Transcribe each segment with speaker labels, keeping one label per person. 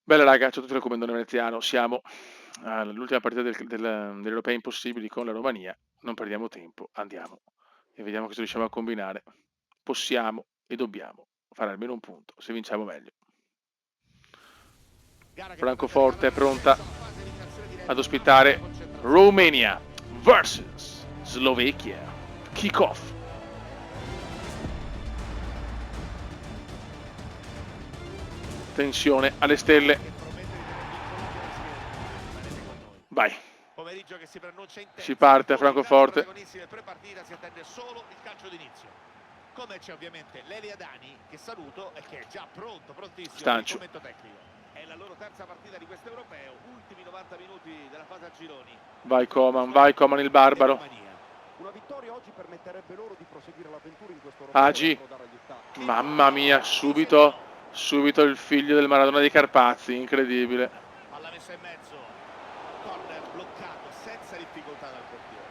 Speaker 1: Bella raga, ciao a tutti da Comandone Veneziano, siamo all'ultima partita degli Europei Impossibili con la Romania, non perdiamo tempo, andiamo e vediamo cosa riusciamo a combinare. Possiamo e dobbiamo fare almeno un punto, se vinciamo meglio. Francoforte è pronta ad ospitare Romania vs Slovacchia. Kick off. Tensione alle stelle. Vai.
Speaker 2: Pomeriggio che si preannuncia intenso.
Speaker 1: Si parte a
Speaker 2: Con i grandi
Speaker 1: Francoforte.
Speaker 2: protagonisti del prepartita si attende solo il calcio d'inizio. Come c'è ovviamente Lelia Dani, che saluto e che è già pronto, prontissimo per il
Speaker 1: Stancio.
Speaker 2: commento tecnico. È la loro terza partita di questo europeo, ultimi 90 minuti della fase a gironi.
Speaker 1: Vai Coman il barbaro.
Speaker 3: Una vittoria oggi permetterebbe loro di proseguire l'avventura in questo europeo
Speaker 1: Agi.
Speaker 3: e approdare agli ottavi.
Speaker 1: Mamma mia, subito il figlio del Maradona dei Carpazi, incredibile.
Speaker 2: Palla messa in mezzo. Corner bloccato senza difficoltà dal portiere.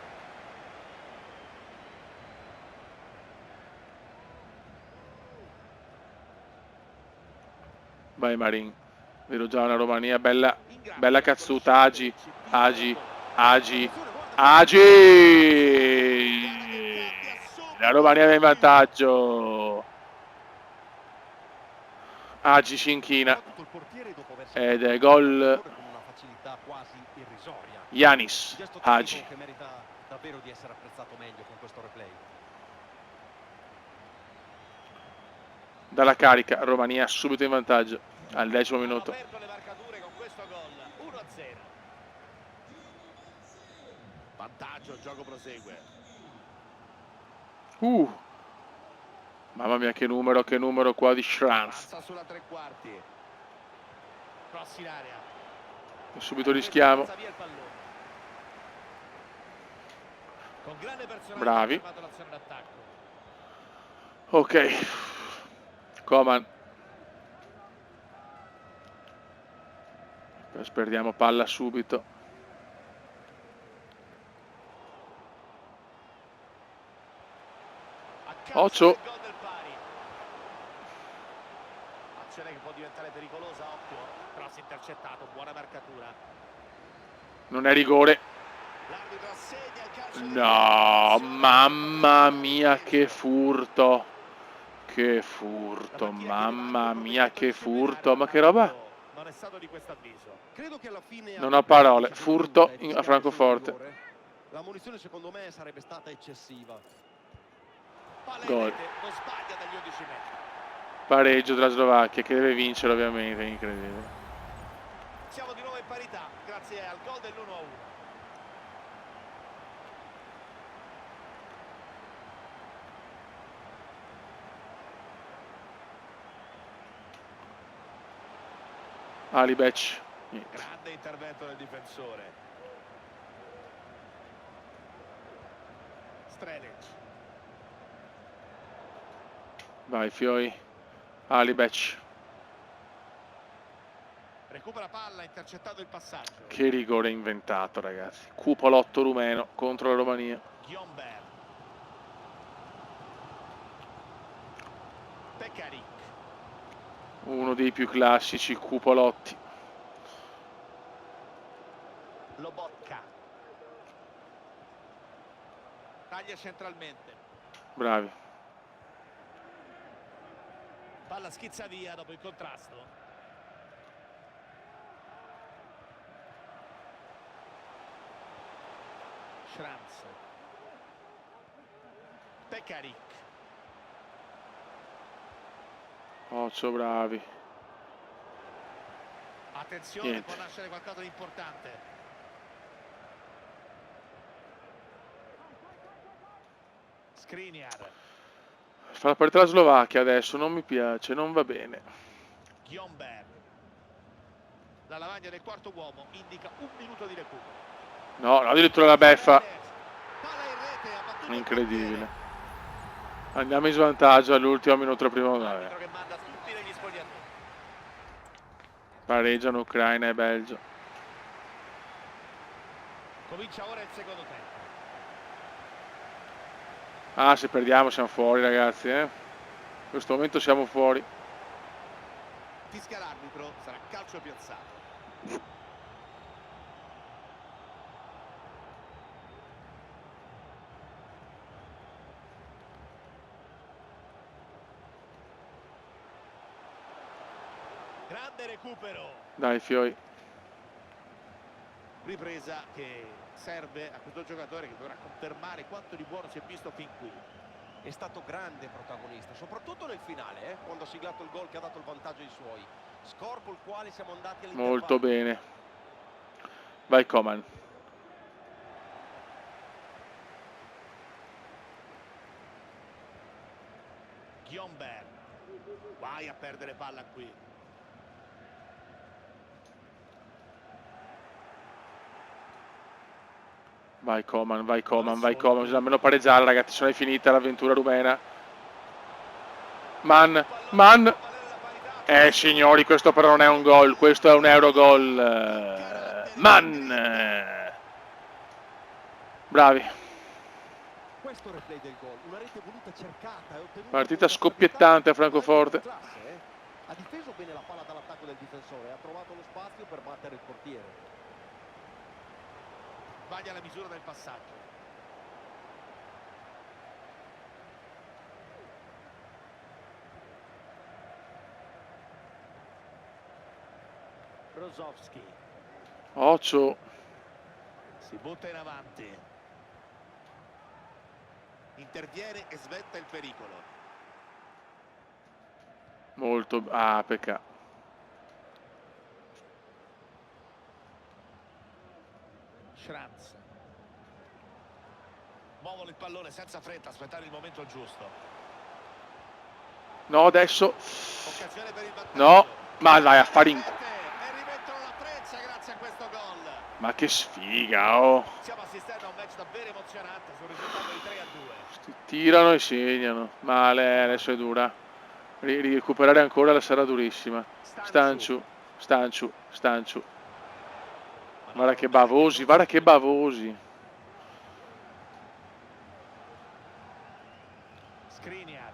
Speaker 1: Vai Marin. Vedo già una Romania bella cazzuta. Agi. La Romania va in vantaggio. Agi si inchina. Ed è gol. Yanis. Agi.
Speaker 3: Che merita davvero di essere apprezzato meglio con questo replay.
Speaker 1: Dalla carica, Romania subito in vantaggio al 10° minuto.
Speaker 2: Hanno aperto le marcature con questo gol, 1-0. Vantaggio, il gioco prosegue.
Speaker 1: Mamma mia, che numero qua di Schranz.
Speaker 2: Passa sulla tre quarti. Cross in area.
Speaker 1: Subito rischiamo.
Speaker 2: Con grande personalità
Speaker 1: Bravi.
Speaker 2: ha l'azione d'attacco.
Speaker 1: Ok. Coman. Perdiamo palla subito. Occhio.
Speaker 2: Azione che può diventare pericolosa, occhio. Cross intercettato, buona marcatura.
Speaker 1: Non è rigore.
Speaker 2: L'arbitro assegna il calcio.
Speaker 1: No, mamma mia che furto. Che furto, mamma mia che furto. Ma che roba?
Speaker 2: Non è stato di questo avviso.
Speaker 3: Credo che alla fine
Speaker 1: Non ho parole. Furto a Francoforte.
Speaker 3: La munizione secondo me sarebbe stata eccessiva.
Speaker 1: Gol.
Speaker 2: Non sbaglia dagli 11 metri.
Speaker 1: Pareggio della Slovacchia che deve vincere ovviamente, incredibile.
Speaker 2: Siamo di nuovo in parità grazie al gol dell'1-1.
Speaker 1: Alibec.
Speaker 2: Grande intervento del difensore. Strelic.
Speaker 1: Vai Fioi. Alibec.
Speaker 2: Recupera palla, intercettato il passaggio.
Speaker 1: Che rigore inventato, ragazzi. Cupolotto rumeno contro la Romania.
Speaker 2: Gyomber. Pekarik.
Speaker 1: Uno dei più classici cupolotti.
Speaker 2: Lobotka. Taglia centralmente.
Speaker 1: Bravi.
Speaker 2: Palla schizza via dopo il contrasto. Schranz. Pekarik.
Speaker 1: Occhio, bravi.
Speaker 2: Attenzione,
Speaker 1: Niente.
Speaker 2: può nascere qualcosa di importante. Skriniar.
Speaker 1: Fa la partita la Slovacchia adesso, non mi piace, non va bene.
Speaker 2: Gyomber. La lavagna del quarto uomo indica 1 minuto di recupero.
Speaker 1: No, addirittura la beffa.
Speaker 2: Palla in rete, ha battuto il
Speaker 1: Incredibile. Andiamo in svantaggio all'ultimo minuto del primo.
Speaker 2: L'arbitro che manda tutti negli spogliatoi.
Speaker 1: Pareggiano Ucraina e Belgio.
Speaker 2: Comincia ora il secondo tempo.
Speaker 1: Ah, se perdiamo siamo fuori, ragazzi, In questo momento siamo fuori.
Speaker 2: Fischia l'arbitro, sarà calcio piazzato. Grande recupero.
Speaker 1: Dai, Fioi.
Speaker 2: Ripresa che serve a questo giocatore che dovrà confermare quanto di buono si è visto fin qui.
Speaker 3: È stato grande protagonista, soprattutto nel finale, quando ha siglato il gol che ha dato il vantaggio ai suoi. Score col quale siamo andati all'intervallo.
Speaker 1: Molto bene. Vai, Coman.
Speaker 2: Gyomber. Vai a perdere palla qui.
Speaker 1: Vai, Coman, vai, Coman, vai, Coman. Bisogna almeno pareggiare, ragazzi, se no è finita l'avventura rumena. Man. Signori, questo però non è un gol, questo è un Eurogol. Man. Bravi.
Speaker 3: Questo replay del gol, una rete voluta cercata e ottenuta.
Speaker 1: Partita scoppiettante a Francoforte.
Speaker 3: Ha difeso bene la palla dall'attacco del difensore, ha trovato lo spazio per battere il portiere.
Speaker 2: Sbaglia la misura del passaggio. Brozovic.
Speaker 1: Occhio.
Speaker 2: Si butta in avanti. Interviene e sventa il pericolo.
Speaker 1: Molto. Peccato.
Speaker 2: Schranz. Muovono il pallone senza fretta, aspettare il momento giusto.
Speaker 1: No, adesso.
Speaker 2: Occasione per il vantaggio.
Speaker 1: No, ma vai a fare in.
Speaker 2: E rimettono la freccia grazie a questo gol.
Speaker 1: Ma che sfiga, oh.
Speaker 2: Stiamo assistendo a un match davvero emozionante sul risultato di 3-2.
Speaker 1: Tirano e segnano. Male, adesso è dura. Recuperare ancora la sarà durissima. Stanciu. Guarda che bavosi, guarda che bavosi.
Speaker 2: Skriniar.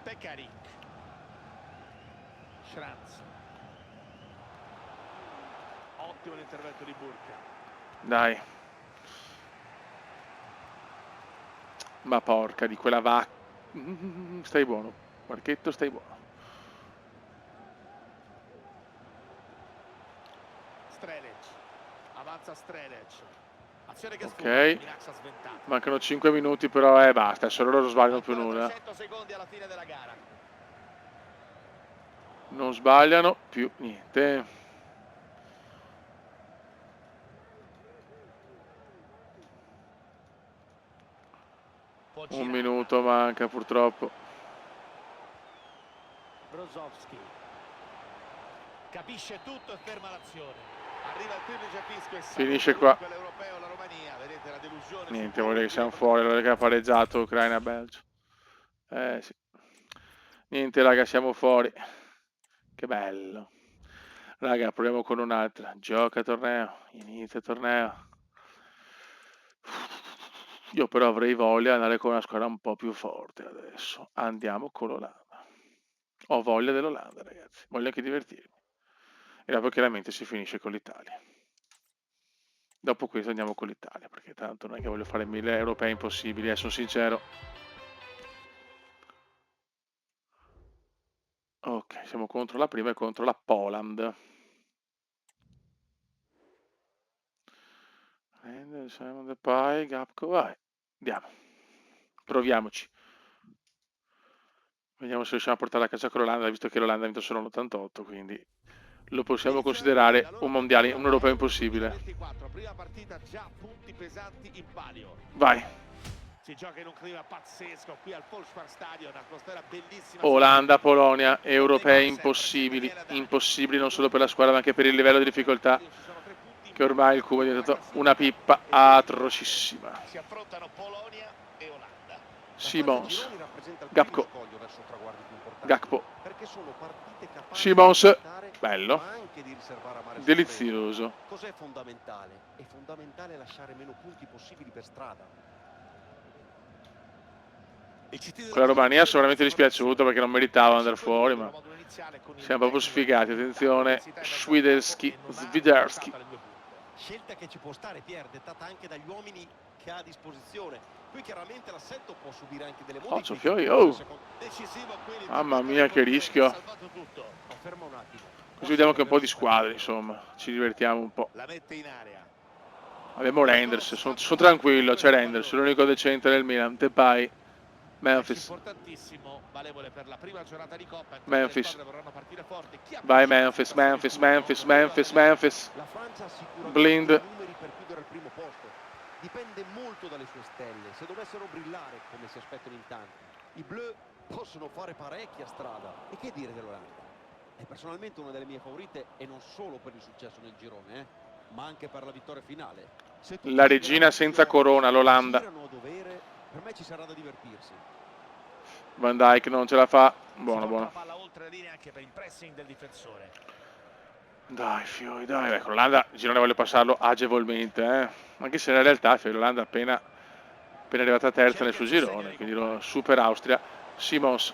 Speaker 2: Pekarik. Schranz. Ottimo l'intervento di Burka.
Speaker 1: Dai. Ma porca di quella vacca. Stai buono. Marchetto, stai buono.
Speaker 2: Strelec. Avanza Strelec. Azione che
Speaker 1: Ok.
Speaker 2: sfugge, minaccia sventata.
Speaker 1: Mancano 5 minuti però basta. Se loro non sbagliano più
Speaker 2: Ancora
Speaker 1: nulla.
Speaker 2: 300 secondi alla fine della gara.
Speaker 1: Non sbagliano più niente.
Speaker 2: Può
Speaker 1: Un
Speaker 2: girare.
Speaker 1: minuto manca purtroppo.
Speaker 2: Brozovic. Capisce tutto e ferma l'azione. Arriva il triplice fischio e
Speaker 1: Finisce qua.
Speaker 2: L'europeo, la Romania. Vedete la delusione.
Speaker 1: Niente, vuol dire che siamo fuori. Allora che ha pareggiato Ucraina-Belgio. Sì. Niente, raga, siamo fuori. Che bello. Raga, proviamo con un'altra. Gioca torneo. Inizia torneo. Io però avrei voglia di andare con una squadra un po' più forte adesso. Andiamo con l'Olanda. Ho voglia dell'Olanda, ragazzi. Voglio anche divertirmi. E dopo chiaramente si finisce con l'Italia. Dopo questo andiamo con l'Italia, perché tanto non è che voglio fare 1000 europei impossibili, sono sincero. Ok, siamo contro la prima e contro la Poland. Simon the Pie, Gapco, vai. Andiamo. Proviamoci. Vediamo se riusciamo a portare a casa con l'Olanda, visto che l'Olanda ha vinto solo l'88, quindi lo possiamo considerare un mondiale, un europeo impossibile.
Speaker 2: 24, prima partita, già punti pesanti in palio.
Speaker 1: Vai.
Speaker 2: Si gioca in un clima pazzesco qui al Volkswagenstadion, un'atmosfera bellissima.
Speaker 1: Olanda, Polonia, europei impossibili, impossibili non solo per la squadra ma anche per il livello di difficoltà, che ormai il cubo è diventato una pippa atrocissima.
Speaker 2: Si affrontano Polonia e Olanda.
Speaker 1: Simons, Gakpo, Simons, bello, delizioso.
Speaker 3: Cos'è fondamentale? È fondamentale lasciare meno punti possibili per strada.
Speaker 1: Con la Romania sono veramente dispiaciuto perché non meritava andare fuori, ma siamo proprio sfigati. Attenzione, Swiderski.
Speaker 3: Scelta che ci può stare, Pier, dettata anche dagli uomini che ha a disposizione. Qui chiaramente l'assetto può subire anche delle modifiche.
Speaker 1: Fiori, oh! Mamma mia, che rischio.
Speaker 3: Ferma un attimo.
Speaker 1: Così vediamo che un po' di squadre, insomma. Ci divertiamo un po'.
Speaker 2: La mette in area.
Speaker 1: Abbiamo Reinders, sono tranquillo, c'è Reinders, l'unico decente del Milan. Depay, Memphis.
Speaker 2: Importantissimo, valevole per la prima giornata di Coppa.
Speaker 1: Memphis. Vai Memphis.
Speaker 3: La Francia ha sicuramente
Speaker 1: Blind.
Speaker 3: numeri per chiudere al primo posto. Dipende molto dalle sue stelle. Se dovessero brillare come si aspettano in tanti, i blu possono fare parecchia strada. E che dire dell'Olanda? È personalmente una delle mie favorite e non solo per il successo nel girone, ma anche per la vittoria finale.
Speaker 1: La regina senza corona, l'Olanda.
Speaker 3: Per me ci sarà da divertirsi.
Speaker 1: Van Dijk non ce la fa. Buono. Dai, Fiori, dai. Ecco, l'Olanda, il girone voglio passarlo agevolmente, Anche se nella realtà, l'Olanda appena arrivata terza nel suo girone, quindi super Austria. Simons.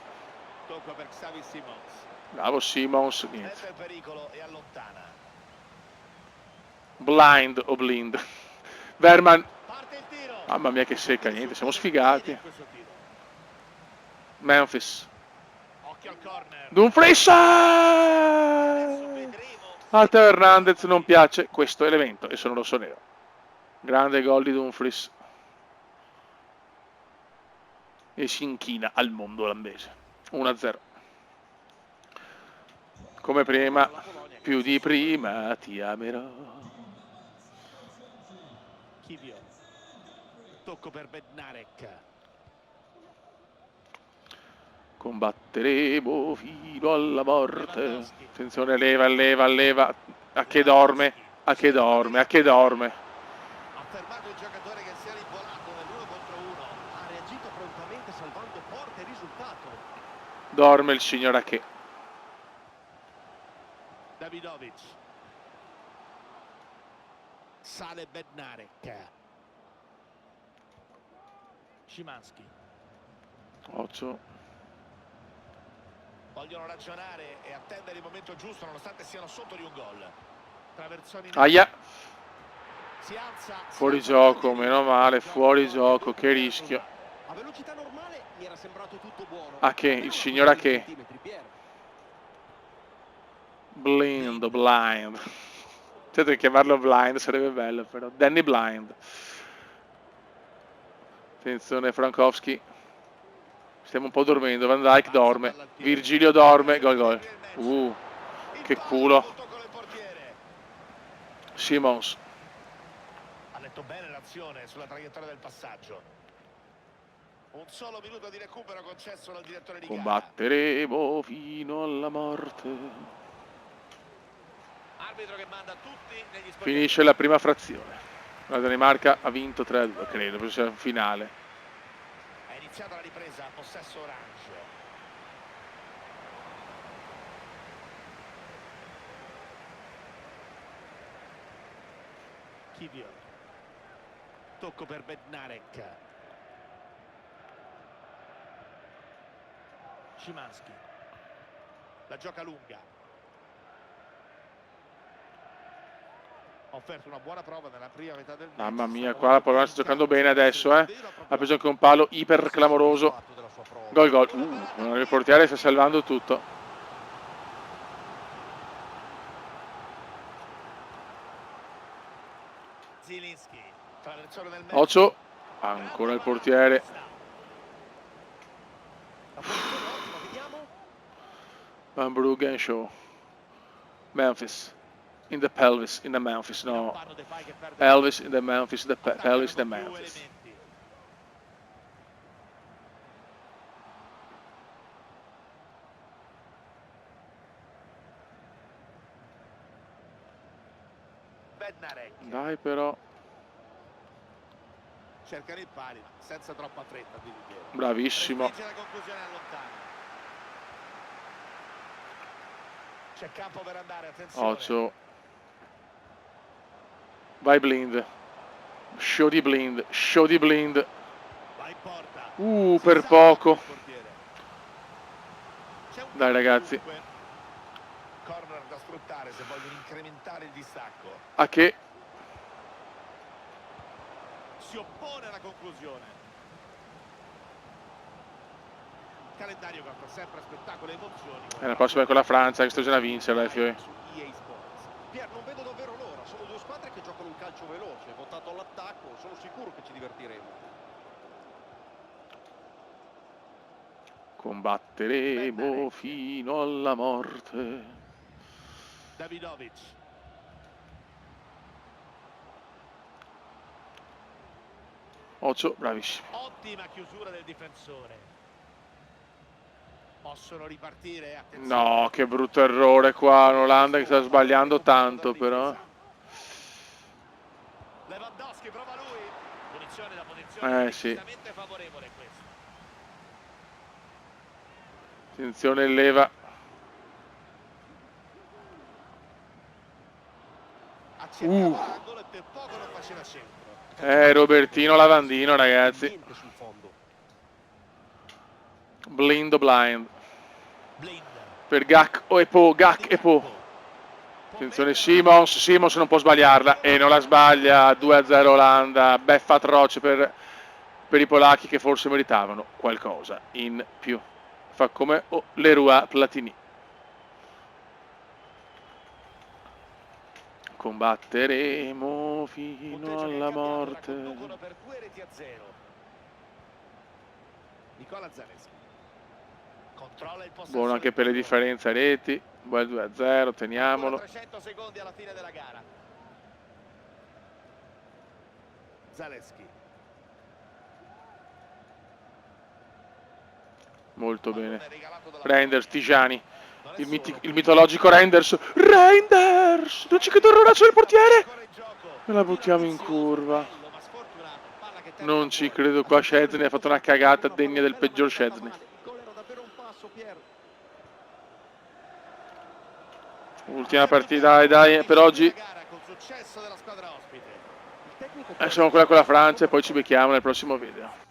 Speaker 2: Tocca per Xavi Simons.
Speaker 1: Bravo Simons,
Speaker 2: Mette
Speaker 1: niente.
Speaker 2: il pericolo e allontana.
Speaker 1: Blind o blind. Verman.
Speaker 2: Parte il tiro.
Speaker 1: Mamma mia che secca, niente, siamo sfigati. Memphis.
Speaker 2: Occhio al corner.
Speaker 1: Dumfries! A Teo Hernandez non piace questo elemento e sono rosso-nero. Grande gol di Dumfries. E si inchina al mondo olandese. 1-0. Come prima, più di prima ti amerò.
Speaker 2: Kivio. Tocco per Bednarek.
Speaker 1: Combatteremo fino alla morte. Attenzione, leva. A che dorme.
Speaker 2: Ha fermato il giocatore che si era involato nell'1 contro 1.
Speaker 3: Ha reagito prontamente salvando porte e risultato.
Speaker 1: Dorme il signor Ake.
Speaker 2: Davidovic. Sale Bednarek. Szymanski.
Speaker 1: Occhio.
Speaker 2: Vogliono ragionare e attendere il momento giusto nonostante siano sotto di un gol. Traversoni.
Speaker 1: Aia.
Speaker 2: Si alza.
Speaker 1: Fuori gioco, meno male, fuori gioco, che rischio.
Speaker 3: A velocità normale mi era sembrato tutto buono.
Speaker 1: Ake, il signor Ake. Blind. Certo che chiamarlo Blind sarebbe bello, però. Danny Blind. Attenzione, Frankowski. Stiamo un po' dormendo. Van Dijk dorme. Virgilio dorme. Gol. Che culo. Simons.
Speaker 2: Ha letto bene l'azione sulla traiettoria del passaggio. Un solo minuto di recupero concesso dal direttore di gara.
Speaker 1: Combatteremo fino alla morte.
Speaker 2: Arbitro che manda tutti negli spogliatoi.
Speaker 1: Finisce la prima frazione. La Danimarca ha vinto 3-2, credo, penso sia un finale.
Speaker 2: È iniziata la ripresa, possesso orange. Kivio. Tocco per Bednarek. Szymanski. La gioca lunga. Ha offerto una buona prova nella prima metà del match.
Speaker 1: Mamma mia, qua la Polonia sta giocando bene adesso, Ha preso anche un palo iper clamoroso. Gol. Il portiere sta salvando tutto.
Speaker 2: Zielinski. Traversone del mezzo.
Speaker 1: Occhio. Ancora il portiere. Van Bruggen Show. Memphis. In the pelvis, in the Memphis, no. Elvis in the Memphis, the pelvis in the Memphis. Dai però.
Speaker 2: Cercano il pari, senza troppa fretta.
Speaker 1: Bravissimo.
Speaker 2: C'è campo per andare, attenzione.
Speaker 1: Occhio. Vai Blind. Show di Blind.
Speaker 2: Vai porta.
Speaker 1: Per
Speaker 2: Si salva
Speaker 1: poco.
Speaker 2: il portiere. C'è un
Speaker 1: Dai,
Speaker 2: cambio
Speaker 1: ragazzi.
Speaker 2: dunque. Corner da sfruttare se vogliono incrementare il distacco.
Speaker 1: A che?
Speaker 2: Si oppone alla conclusione. Calendario che offre sempre spettacolo e emozioni.
Speaker 1: La prossima è con la Francia, che sto già a vincere, FIOE.
Speaker 2: Su EA Sports.
Speaker 3: Pier, non vedo davvero l'ora, sono due squadre che giocano un calcio veloce, votato all'attacco, sono sicuro che ci divertiremo.
Speaker 1: Combatteremo fino alla morte.
Speaker 2: Davidovic.
Speaker 1: Ocio, bravissimo.
Speaker 2: Ottima chiusura del difensore. Possono ripartire, attenzione.
Speaker 1: No, che brutto errore qua, l'Olanda che sta sbagliando tanto però.
Speaker 2: Lewandowski prova lui. Punizione da posizione
Speaker 1: Sì.
Speaker 2: decisamente favorevole questa.
Speaker 1: Attenzione leva.
Speaker 2: Accercava l'angolo e per poco non faceva centro.
Speaker 1: Robertino Lavandino, ragazzi.
Speaker 3: Niente sul fondo.
Speaker 1: Blind blind.
Speaker 2: Blind.
Speaker 1: Per Gak e Po, Gak e Po. Attenzione Simons non può sbagliarla e non la sbaglia. 2-0 Olanda, beffa atroce per i polacchi che forse meritavano qualcosa in più. Fa come Leroy Platini. Combatteremo fino alla morte.
Speaker 2: Per 2-0. Nicola Zaleschi. Controlla il possesso.
Speaker 1: Buono anche per le differenze a reti. Bel 2-0, teniamolo.
Speaker 2: 300 secondi alla fine della gara. Zaleschi.
Speaker 1: Molto bene. Reinders, Tijani. Il mitologico Reinders. Reinders! Non ci credo, erroraccio del portiere! E la buttiamo in curva. Non ci credo qua, Szczęsny ha fatto una cagata degna del peggior Szczęsny. Ultima partita, dai, per oggi. Siamo quella con la Francia e poi ci becchiamo nel prossimo video.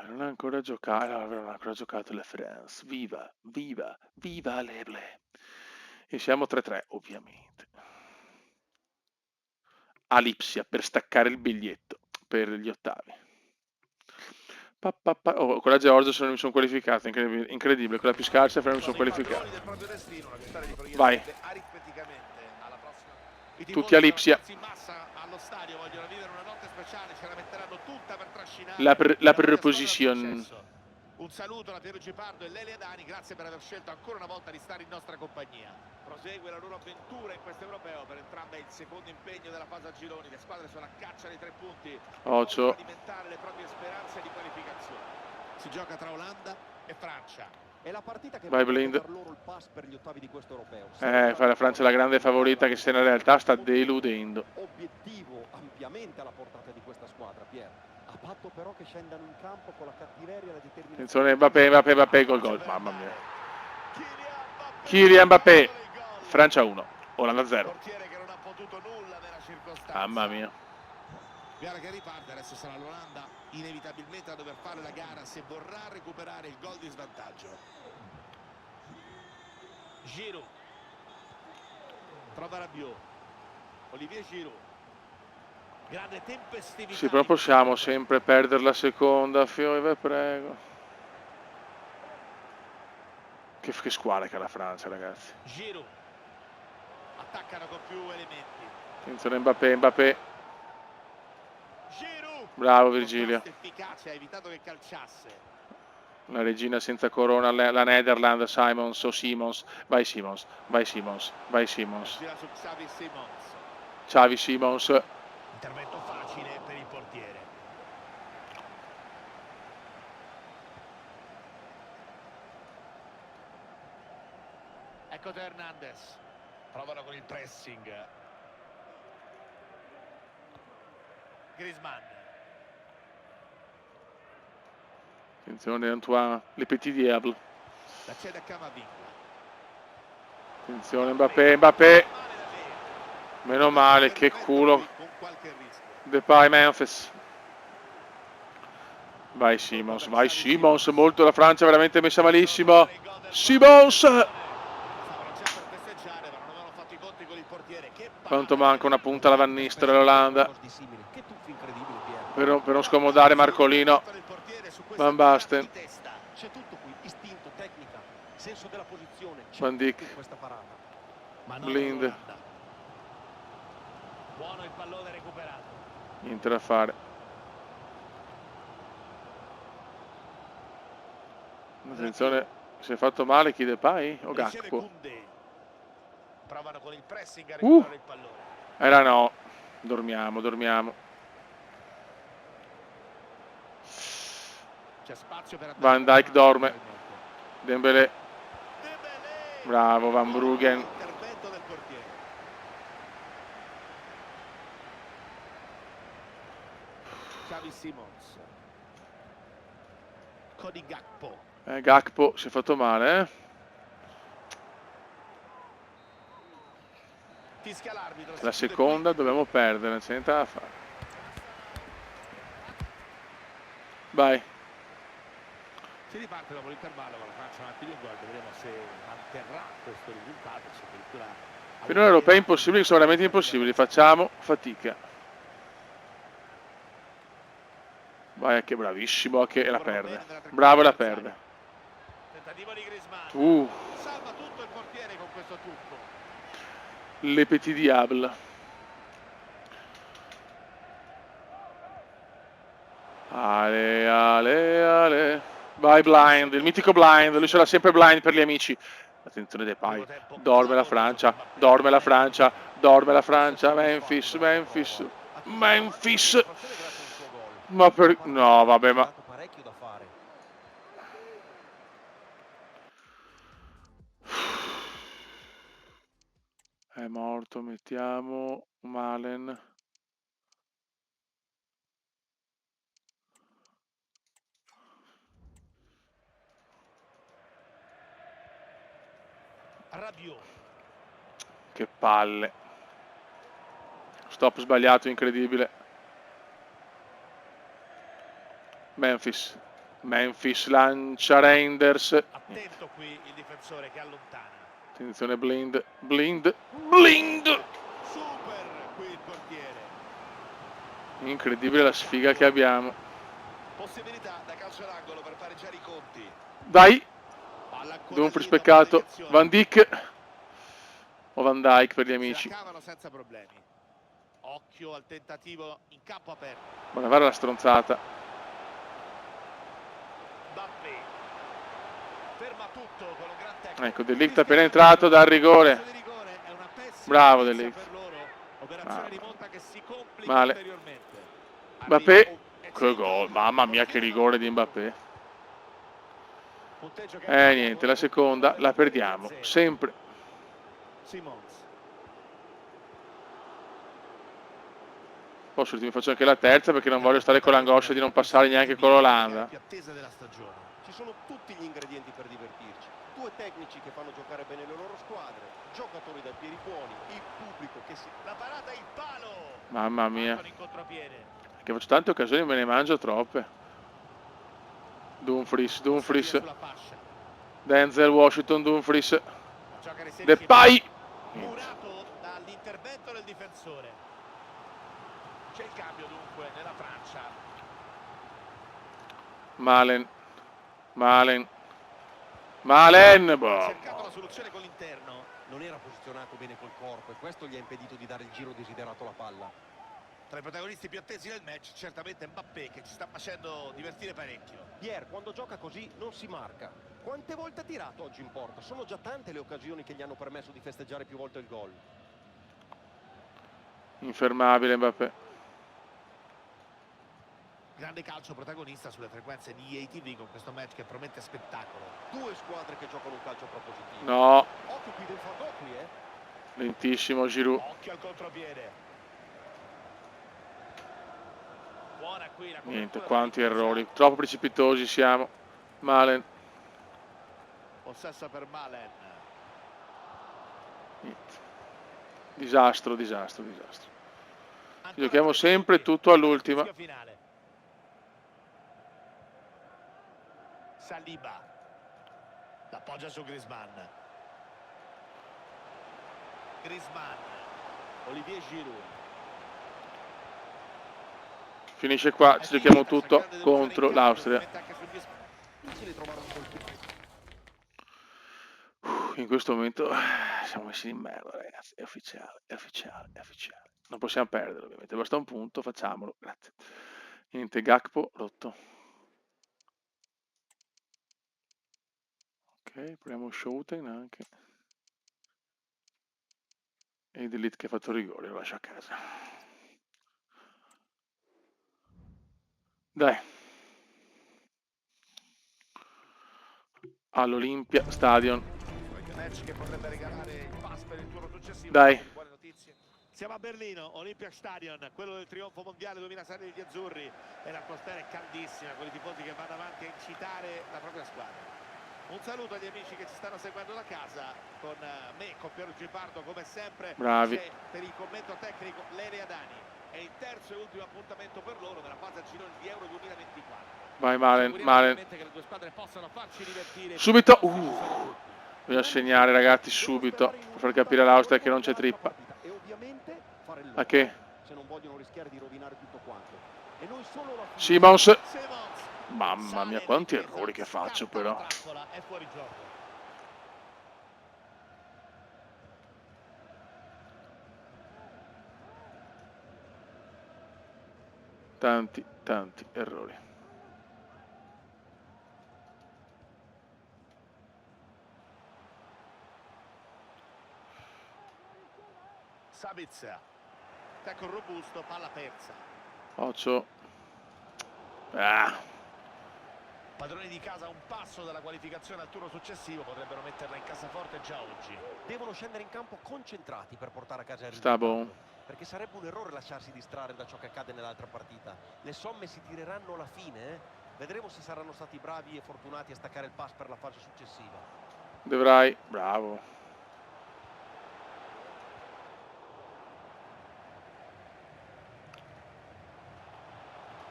Speaker 1: Non ha ancora giocato, non ha ancora giocato la France. Viva, viva, viva l'Eble. E siamo 3-3, ovviamente. A Lipsia per staccare il biglietto per gli ottavi. Con la Georgia mi sono qualificato, incredibile, con la più scarsa però mi sono qualificato. Vai. Tutti a Lipsia. La preposition.
Speaker 2: Un saluto alla Piero Gipardo e Lelia Dani, grazie per aver scelto ancora una volta di stare in nostra compagnia. Prosegue la loro avventura in questo europeo, per entrambe il secondo impegno della fase a gironi. Le squadre sono a caccia dei 3 punti,
Speaker 1: Ocio.
Speaker 2: per alimentare le proprie speranze di qualificazione. Si gioca tra Olanda e Francia.
Speaker 3: È la partita che
Speaker 1: vai
Speaker 3: va
Speaker 1: Blind.
Speaker 3: a dar loro il pass per gli ottavi di questo europeo.
Speaker 1: La Francia è la grande favorita che se in realtà sta deludendo.
Speaker 3: Obiettivo ampiamente alla portata di questa squadra, Pier. A patto però che scendano in campo con la cattiveria e la determinazione.
Speaker 1: Attenzione Mbappé, gol, mamma mia. Kylian Mbappé, Francia 1, Olanda 0.
Speaker 2: Portiere che non ha potuto nulla nella circostanza.
Speaker 1: Mamma mia.
Speaker 2: Gara che riparte, adesso sarà l'Olanda inevitabilmente a dover fare la gara se vorrà recuperare il gol di svantaggio. Giroud trova Rabiot. Olivier Giroud. Grande tempestività.
Speaker 1: Sì, però possiamo sempre perdere la seconda, Fiove, prego. Che squadra che ha la Francia, ragazzi.
Speaker 2: Giroud. Attaccano con più elementi.
Speaker 1: Attenzione Mbappé.
Speaker 2: Giroud.
Speaker 1: Bravo Virgilio.
Speaker 2: Efficace, ha evitato che calciasse.
Speaker 1: La regina senza corona, la Netherland, Simons. Vai Simons.
Speaker 2: Gira su Xavi Simons.
Speaker 1: Xavi Simons.
Speaker 2: Intervento facile per il portiere. Ecco Hernandez. Provano con il pressing. Griezmann.
Speaker 1: Attenzione Antoine, le petit diable.
Speaker 2: La cede a Camavinga.
Speaker 1: Attenzione Mbappé. Meno male, che culo.
Speaker 2: Con qualche rischio.
Speaker 1: Depay Memphis. Vai Simons, molto la Francia veramente messa malissimo. Simons!
Speaker 2: Stavano già per festeggiare, ma non avevano fatto i conti con il portiere. Che
Speaker 1: Quanto
Speaker 2: parata
Speaker 1: manca una
Speaker 2: del
Speaker 1: punta alla Van Nistelrooy dell'Olanda.
Speaker 3: Qualcosa di simile. Che tuffi incredibili, Pier.
Speaker 1: Per non scomodare Marcolino. Van Basten.
Speaker 3: C'è tutto qui, istinto, tecnica, senso della posizione, c'è
Speaker 1: Van Dijk.
Speaker 3: tutto in questa parata.
Speaker 1: Blind.
Speaker 2: Buono il pallone recuperato.
Speaker 1: Niente da fare. Attenzione, si è fatto male chi Depay o
Speaker 2: Riceve
Speaker 1: Gakpo?
Speaker 2: Koundé. Provano con il pressing a recuperare il pallone.
Speaker 1: Era no. Dormiamo.
Speaker 2: C'è spazio per
Speaker 1: Van Dijk dorme. Dembélé. Bravo Van Bruggen.
Speaker 2: Intervento del portiere. Xavi Simons. Cody Gakpo.
Speaker 1: Gakpo si è fatto male, eh?
Speaker 2: Fischia l'arbitro.
Speaker 1: La seconda dobbiamo perdere, non c'è niente da fare. Vai.
Speaker 2: Si riparte dopo l'intervallo con la Francia un attimo in gol, vedremo se manterrà questo risultato, se addirittura
Speaker 1: Finora europei impossibili sono veramente impossibili, facciamo fatica. Vai, che bravissimo, che la perde. Bravo, la perde.
Speaker 2: Tentativo di Griezmann. Salva tutto il portiere con questo tuffo.
Speaker 1: Le Petit Diable. Ale. Vai Blind, il mitico Blind, lui ce l'ha sempre Blind per gli amici. Attenzione Depay, dorme la Francia, Memphis. Ma per... No, vabbè, ma... È morto, mettiamo Malen.
Speaker 2: Rabiot.
Speaker 1: Che palle. Stop sbagliato, incredibile. Memphis lancia Reinders.
Speaker 2: Attento qui il difensore che allontana.
Speaker 1: Attenzione Blind.
Speaker 2: Super qui il portiere.
Speaker 1: Incredibile la sfiga che abbiamo.
Speaker 2: Possibilità da calcio d'angolo per pareggiare i conti.
Speaker 1: Dai. Dumfries peccato. Van Dijk. O Van Dijk per gli amici.
Speaker 2: Cavano senza problemi. Occhio al tentativo in campo aperto.
Speaker 1: Buona fare la stronzata.
Speaker 2: Mbappé. Ferma tutto con un gran tecnico.
Speaker 1: Ecco, De Ligt appena entrato dal rigore. Bravo De Ligt. Male. Mbappé. Che gol, mamma mia che rigore di Mbappé. Niente, la seconda la perdiamo, sempre. Posso mi faccio anche la terza perché non voglio stare con l'angoscia di non passare neanche con l'Olanda.
Speaker 3: Ci sono tutti gli ingredienti per divertirci. Due tecnici che fanno giocare bene le loro squadre, giocatori dai piedi buoni, il pubblico che si...
Speaker 2: La parata in palo!
Speaker 1: Mamma mia. Che faccio tante occasioni, me ne mangio troppe. Dumfries. Denzel Washington, Dumfries. Depay.
Speaker 2: Murato dall'intervento del difensore. C'è il cambio dunque nella Francia.
Speaker 1: Malen.
Speaker 3: Ha cercato la soluzione con l'interno. Non era posizionato bene col corpo e questo gli ha impedito di dare il giro desiderato alla palla.
Speaker 2: Tra i protagonisti più attesi del match, certamente Mbappé, che ci sta facendo divertire parecchio.
Speaker 3: Pierre, quando gioca così non si marca. Quante volte ha tirato oggi in porta? Sono già tante le occasioni che gli hanno permesso di festeggiare più volte il gol.
Speaker 1: Infermabile Mbappé.
Speaker 2: Grande calcio protagonista sulle frequenze di EA TV con questo match che promette spettacolo.
Speaker 3: Due squadre che giocano un calcio propositivo.
Speaker 1: No.
Speaker 3: Occhio qui del fallo qui,
Speaker 1: Lentissimo Giroud.
Speaker 2: Occhio al contropiede. Buona qui la
Speaker 1: niente, quanti errori. Troppo precipitosi siamo. Malen.
Speaker 2: Possesso per Malen.
Speaker 1: Niente. Disastro. Giochiamo sempre tutto all'ultima.
Speaker 2: Saliba l'appoggia su Griezmann. Olivier Giroud.
Speaker 1: Finisce qua, ci giochiamo tutto contro l'Austria.
Speaker 3: Difficile trovare un colpo.
Speaker 1: In questo momento siamo messi in merda, ragazzi. È ufficiale, è ufficiale, è ufficiale. Non possiamo perdere, ovviamente. Basta un punto, facciamolo. Grazie. Niente, Gakpo rotto. Ok, proviamo Showtime anche. E Delete che ha fatto il rigore, lo lascio a casa. Dai. All'Olympia Stadium.
Speaker 2: Match che potrebbe regalare il pass per il turno successivo.
Speaker 1: Dai.
Speaker 2: Buone notizie. Siamo a Berlino, Olympia Stadium, quello del trionfo mondiale 2006 degli azzurri, e l'atmosfera è caldissima con i tifosi che vanno avanti a incitare la propria squadra. Un saluto agli amici che ci stanno seguendo da casa, con me, con Pierluigi Pardo, come sempre.
Speaker 1: Bravi.
Speaker 2: C'è per il commento tecnico Lele Adani. È il terzo e ultimo appuntamento per loro nella fase a gironi di Euro 2024.
Speaker 1: Vai Malen.
Speaker 2: Che le due squadre possano farci divertire.
Speaker 1: Subito. Bisogna segnare, ragazzi, subito. Per far capire all'Austria che non c'è trippa.
Speaker 3: E ovviamente fare il
Speaker 1: A
Speaker 3: loro,
Speaker 1: che?
Speaker 3: se non vogliono rischiare di rovinare tutto quanto. E noi solo la fine.
Speaker 1: Simons. Mamma mia, quanti errori che faccio però.
Speaker 2: È fuori gioco.
Speaker 1: Tanti errori.
Speaker 2: Sabitzer, tacco robusto, palla persa.
Speaker 1: Occhio.
Speaker 2: Padroni di casa a un passo dalla qualificazione al turno successivo, potrebbero metterla in cassaforte già oggi.
Speaker 3: Devono scendere in campo concentrati per portare a casa il
Speaker 1: Sta
Speaker 3: risultato,
Speaker 1: buono.
Speaker 3: perché sarebbe un errore lasciarsi distrarre da ciò che accade nell'altra partita. Le somme si tireranno alla fine, eh? Vedremo se saranno stati bravi e fortunati a staccare il pass per la fase successiva.
Speaker 1: Dovrai. Bravo.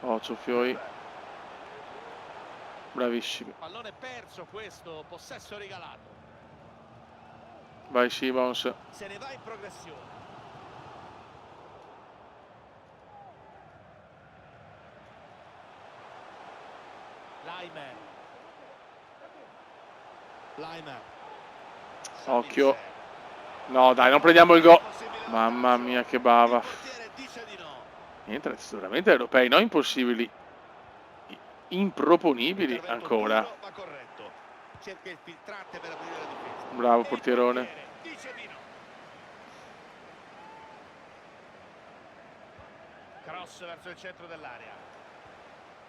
Speaker 1: Occhio Fioi. Bravissimi.
Speaker 2: Pallone perso questo, possesso regalato.
Speaker 1: Vai Simons.
Speaker 2: Se ne va in progressione. Leimer.
Speaker 1: Occhio. No dai, non prendiamo il gol. Mamma mia che bava. Niente, veramente europei, no impossibili. Improponibili ancora. Bravo portierone.
Speaker 2: Cross verso il centro dell'area.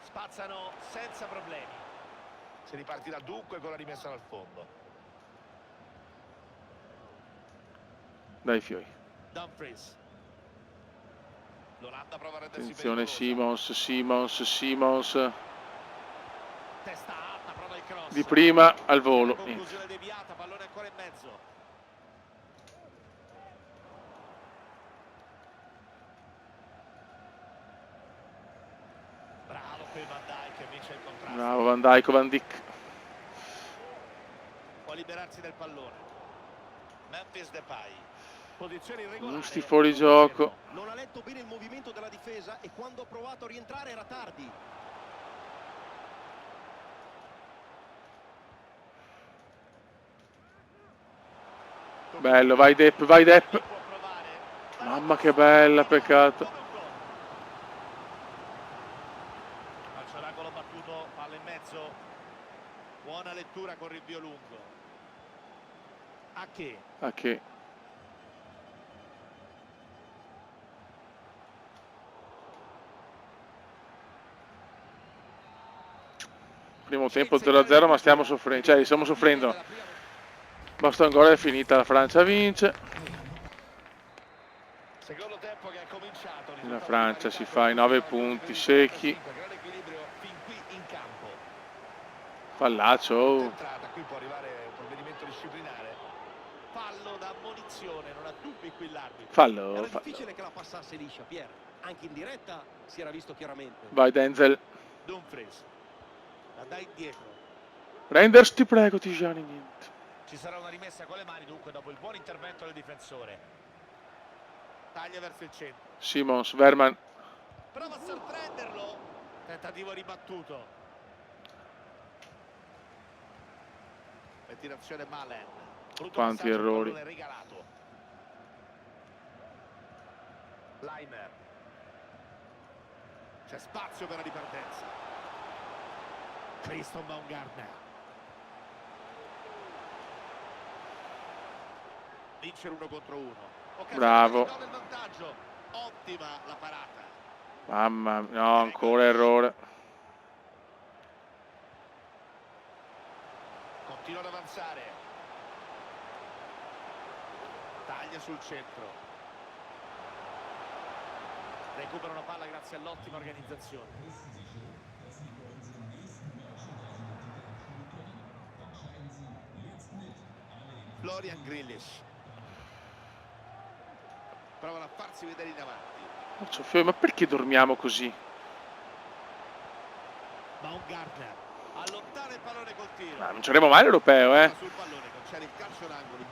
Speaker 2: Spazzano senza problemi. Si ripartirà dunque con la rimessa dal fondo.
Speaker 1: Dai Fioi.
Speaker 2: Dumfries. L'Olanda prova a rendersi
Speaker 1: Attenzione
Speaker 2: pericolosa.
Speaker 1: Simons.
Speaker 2: Testa alta, prova il cross.
Speaker 1: Di prima al volo.
Speaker 2: Conclusione deviata, pallone ancora in mezzo. Bravo qui Van Dijk che vince il contrasto.
Speaker 1: Bravo Van Dijk.
Speaker 2: Può liberarsi del pallone. Memphis Depay. Posizione irregolare.
Speaker 1: Non sti fuori gioco.
Speaker 3: Non ha letto bene il movimento della difesa e quando ha provato a rientrare era tardi.
Speaker 1: Bello, vai Depp. Mamma che bella, peccato.
Speaker 2: Calcio d'angolo battuto, palla in mezzo. Buona lettura con rinvio lungo. A che?
Speaker 1: Primo tempo 0-0, ma stiamo soffrendo, cioè stiamo soffrendo. Basta un gol, è finita, la Francia vince.
Speaker 2: Secondo tempo che è cominciato.
Speaker 1: La Francia si fa i 9 punti secchi.
Speaker 2: Gran equilibrio fin qui in campo.
Speaker 1: Fallaccio.
Speaker 2: Qui può arrivare un provvedimento disciplinare. Fallo da ammonizione, non ha dubbi qui l'arbitro.
Speaker 1: Fallo.
Speaker 3: Era difficile che la passasse liscia, Pier. Anche in diretta si era visto chiaramente.
Speaker 1: Vai Denzel.
Speaker 2: Dumfries. La dà indietro.
Speaker 1: Reinders, ti prego, Tijani, niente.
Speaker 2: Ci sarà una rimessa con le mani dunque dopo il buon intervento del difensore. Taglia verso il centro.
Speaker 1: Simons, Verman.
Speaker 2: Prova a sorprenderlo. Tentativo ribattuto. Tirazione Malen. Brutto
Speaker 1: Quanti
Speaker 2: passaggio, il
Speaker 1: errori.
Speaker 2: pallone regalato. Leimer. C'è spazio per la ripartenza. Christian Baumgartner. Vincere 1 contro 1.
Speaker 1: Bravo.
Speaker 2: Gol del vantaggio. Ottima la parata.
Speaker 1: Mamma mia, no, ancora errore.
Speaker 2: Continua ad avanzare. Taglia sul centro. Recupera una palla grazie all'ottima organizzazione. Florian Grilish. Provano a farsi vedere in avanti.
Speaker 1: Ma perché dormiamo così?
Speaker 2: Baumgartner allontana il pallone col tiro.
Speaker 1: Ma non c'eremo mai l'europeo, eh?
Speaker 2: Sul pallone, concede il calcio d'angolo.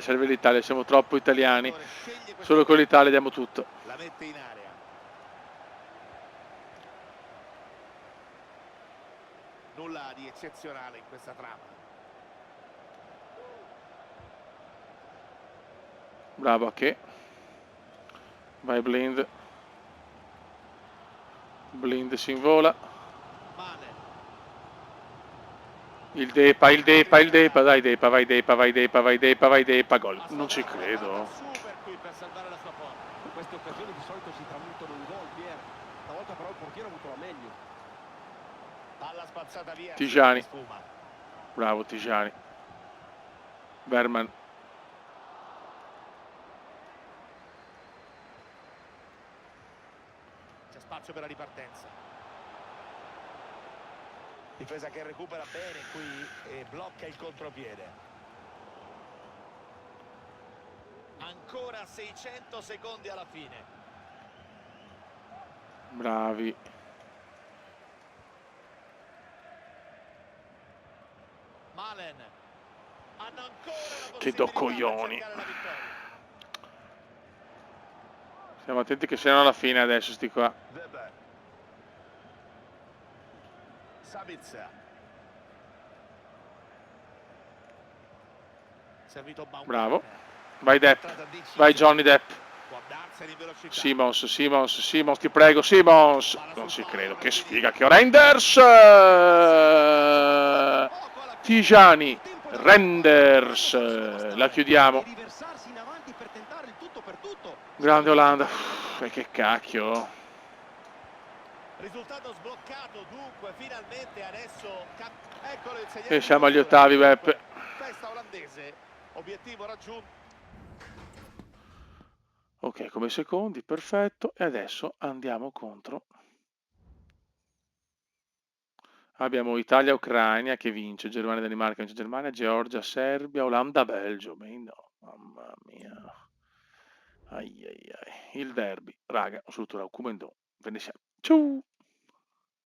Speaker 1: Serve l'Italia, siamo troppo italiani. Solo con l'Italia diamo tutto.
Speaker 2: La mette in area. Nulla di eccezionale in questa trama.
Speaker 1: Bravo, che? Vai Blind. Blind si invola.
Speaker 2: Mane.
Speaker 1: Il Depa, dai Depa, vai Depa, gol. Non ci credo.
Speaker 2: Super qui per salvare la sua porta.
Speaker 3: Queste occasioni di solito si tramuntano in gol, Pier. Stavolta però il portiere ha avuto la meglio.
Speaker 2: Palla spazzata via.
Speaker 1: Tijani. Bravo Tijani. Verman.
Speaker 2: C'è spazio per la ripartenza. Difesa che recupera bene qui e blocca il contropiede. Ancora 600 secondi alla fine.
Speaker 1: Bravi.
Speaker 2: Malen. Hanno ancora la
Speaker 1: Che
Speaker 2: possibilità
Speaker 1: coglioni.
Speaker 2: di cercare la vittoria.
Speaker 1: Stiamo attenti che siano alla fine adesso sti qua.
Speaker 2: Weber. Sabitzer. Servito Baumgartner.
Speaker 1: Bravo. Vai Depp. Vai Johnny Depp.
Speaker 2: Può darsene in velocità.
Speaker 1: Simons, ti prego, Simons. Non ci credo, che sfiga che ho. Reinders. Tijani. Renders. La chiudiamo. Grande Olanda. Che cacchio.
Speaker 2: Risultato sbloccato dunque finalmente adesso. Eccolo il segnale.
Speaker 1: E siamo agli ottavi, Beppe.
Speaker 2: Festa olandese. Obiettivo raggiunto.
Speaker 1: Ok, come secondi, perfetto. E adesso andiamo contro. Abbiamo Italia-Ucraina che vince, Germania-Danimarca vince Germania, Georgia, Serbia, Olanda, Belgio. No, mamma mia. Ai ai ai. Il derby, raga, un saluto da Kumendo. Ve ne siamo. Ciao!